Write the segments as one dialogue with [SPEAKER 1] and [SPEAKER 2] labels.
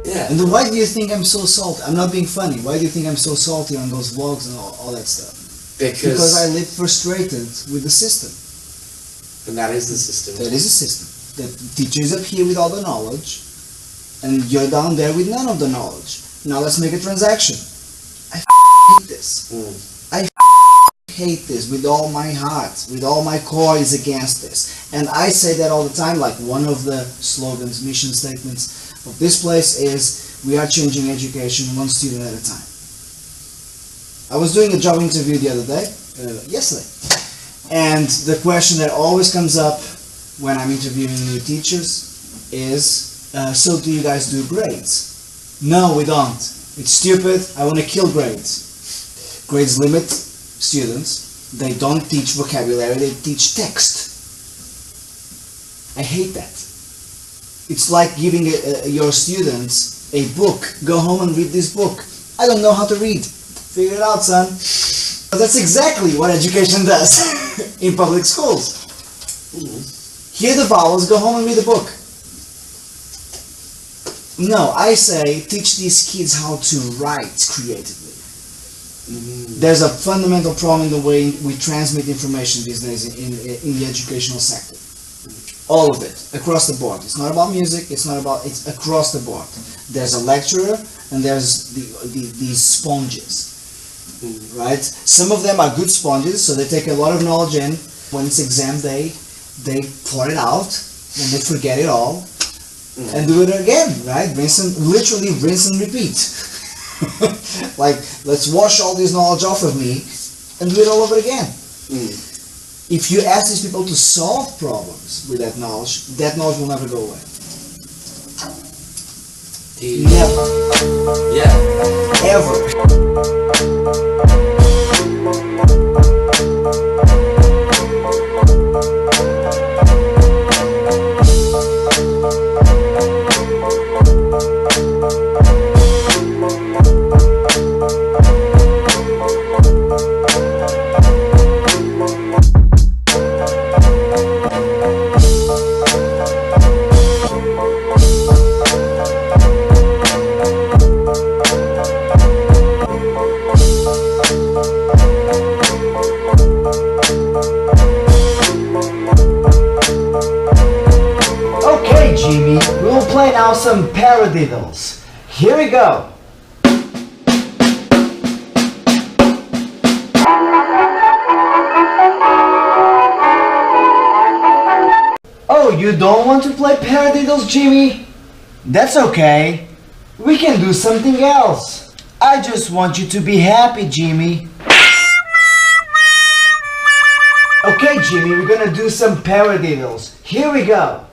[SPEAKER 1] Yeah.
[SPEAKER 2] And why do you think I'm so salty? I'm not being funny. Why do you think I'm so salty on those vlogs and all that stuff? Because I live frustrated with the system.
[SPEAKER 1] And that is the system.
[SPEAKER 2] That is a system. The teacher is up here with all the knowledge, and you're down there with none of the knowledge. Now let's make a transaction. I hate this. I hate this with all my heart, with all my core is against this. And I say that all the time, like one of the slogans, mission statements of this place is, we are changing education one student at a time. I was doing a job interview the other day, yesterday, and the question that always comes up when I'm interviewing new teachers is, so do you guys do grades? No, we don't. It's stupid. I want to kill grades. Grades limit students. They don't teach vocabulary, they teach text. I hate that. It's like giving your students a book. Go home and read this book. I don't know how to read. Figure it out, son. But that's exactly what education does in public schools. Hear the vowels, go home and read the book. No, I say teach these kids how to write creatively. There's a fundamental problem in the way we transmit information these days in the educational sector. All of it, across the board. It's not about music, it's across the board. There's a lecturer and there's these sponges. Right? Some of them are good sponges, so they take a lot of knowledge in. When it's exam day, they pour it out and they forget it all and do it again, right? Literally rinse and repeat. Like, let's wash all this knowledge off of me and do it all over again. If you ask these people to solve problems with that knowledge will never go away. Never.
[SPEAKER 1] Yeah.
[SPEAKER 2] Ever. Play now some paradiddles. Here we go. Oh, you don't want to play paradiddles, Jimmy? That's okay. We can do something else. I just want you to be happy, Jimmy. Okay, Jimmy, we're gonna do some paradiddles. Here we go.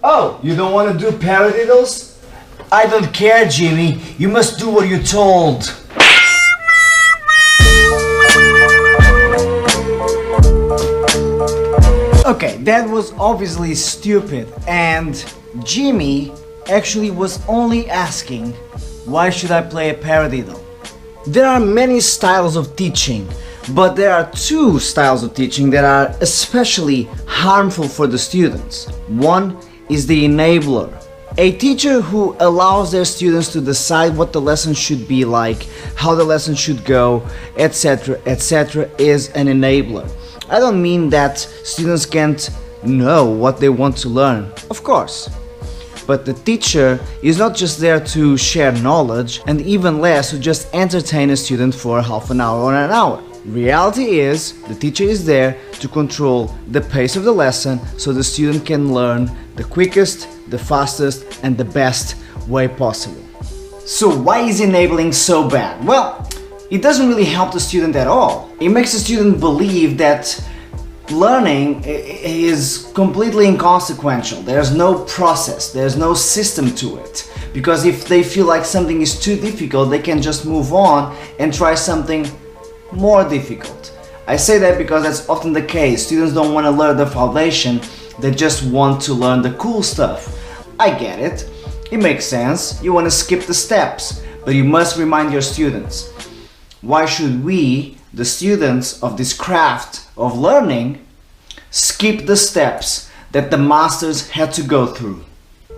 [SPEAKER 2] Oh, you don't want to do paradiddles? I don't care, Jimmy. You must do what you're told. Okay, that was obviously stupid, and Jimmy actually was only asking, why should I play a paradiddle? There are many styles of teaching, but there are two styles of teaching that are especially harmful for the students. One is the enabler. A teacher who allows their students to decide what the lesson should be like, how the lesson should go, etc., etc., is an enabler. I don't mean that students can't know what they want to learn, of course. But the teacher is not just there to share knowledge, and even less to just entertain a student for half an hour or an hour. Reality is, the teacher is there to control the pace of the lesson so the student can learn the quickest, the fastest, and the best way possible. So why is enabling so bad? Well, it doesn't really help the student at all. It makes the student believe that learning is completely inconsequential. There's no process, there's no system to it. Because if they feel like something is too difficult, they can just move on and try something more difficult. I say that because that's often the case. Students don't want to learn the foundation, they just want to learn the cool stuff. I get it. It makes sense, you want to skip the steps, but you must remind your students. Why should we, the students of this craft of learning, skip the steps that the masters had to go through?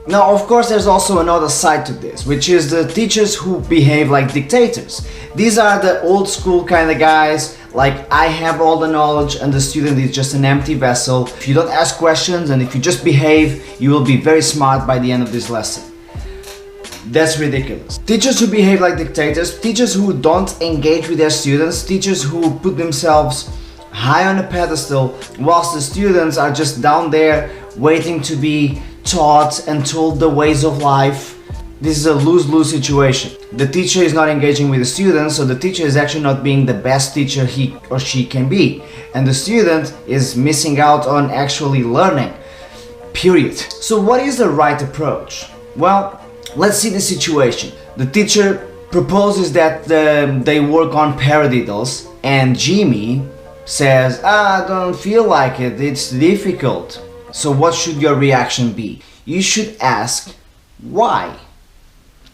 [SPEAKER 2] Now, of course, there's also another side to this, which is the teachers who behave like dictators. These are the old school kind of guys, like I have all the knowledge and the student is just an empty vessel. If you don't ask questions and if you just behave, you will be very smart by the end of this lesson. That's ridiculous. Teachers who behave like dictators, teachers who don't engage with their students, teachers who put themselves high on a pedestal whilst the students are just down there waiting to be taught and told the ways of life. This is a lose-lose situation. The teacher is not engaging with the student, so the teacher is actually not being the best teacher he or she can be, and the student is missing out on actually learning, period. So what is the right approach? Well, let's see the situation. The teacher proposes that they work on paradiddles, and Jimmy says, I don't feel like it, it's difficult. So what should your reaction be? You should ask, why?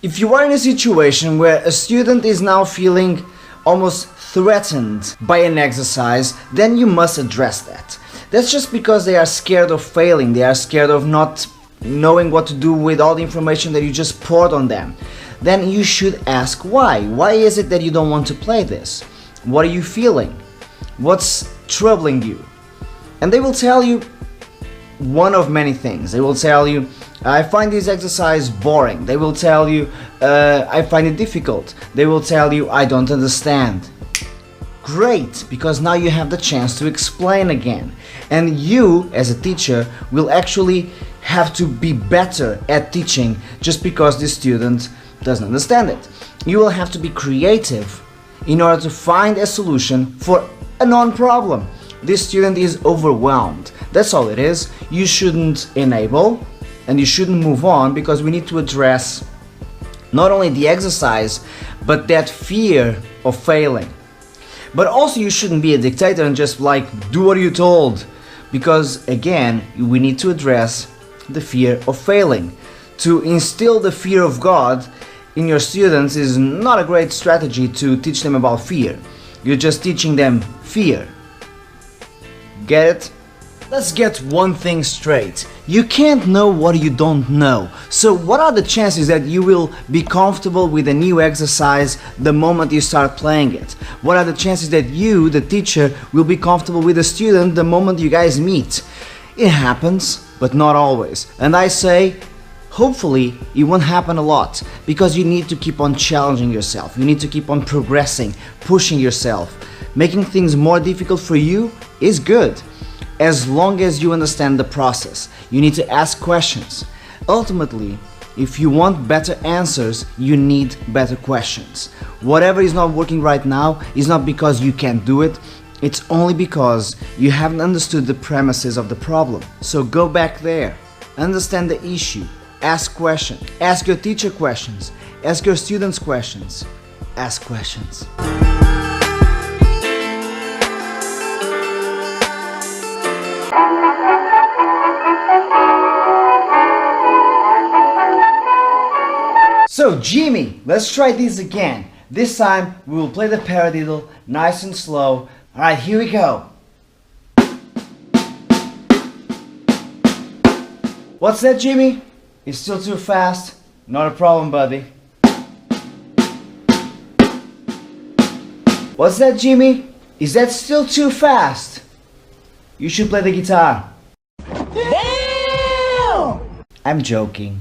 [SPEAKER 2] If you are in a situation where a student is now feeling almost threatened by an exercise, then you must address that. That's just because they are scared of failing, they are scared of not knowing what to do with all the information that you just poured on them. Then you should ask why. Why is it that you don't want to play this? What are you feeling? What's troubling you? And they will tell you one of many things. They will tell you, I find this exercise boring. They will tell you, I find it difficult. They will tell you, I don't understand. Great, because now you have the chance to explain again. And you, as a teacher, will actually have to be better at teaching just because the student doesn't understand it. You will have to be creative in order to find a solution for a non-problem. This student is overwhelmed. That's all it is. You shouldn't enable and you shouldn't move on, because we need to address not only the exercise but that fear of failing. But also you shouldn't be a dictator and just like do what you're told, because again we need to address the fear of failing. To instill the fear of God in your students is not a great strategy to teach them about fear. You're just teaching them fear. Get it? Let's get one thing straight. You can't know what you don't know. So what are the chances that you will be comfortable with a new exercise the moment you start playing it? What are the chances that you, the teacher, will be comfortable with a student the moment you guys meet? It happens, but not always. And I say, hopefully it won't happen a lot, because you need to keep on challenging yourself. You need to keep on progressing, pushing yourself. Making things more difficult for you is good, as long as you understand the process. You need to ask questions. Ultimately, if you want better answers, you need better questions. Whatever is not working right now is not because you can't do it, it's only because you haven't understood the premises of the problem. So go back there, understand the issue, ask questions, ask your teacher questions, ask your students questions, ask questions. So Jimmy, let's try this again. This time we will play the paradiddle nice and slow. Alright, here we go. What's that, Jimmy? It's still too fast? Not a problem, buddy. What's that, Jimmy? Is that still too fast? You should play the guitar. Damn! I'm joking.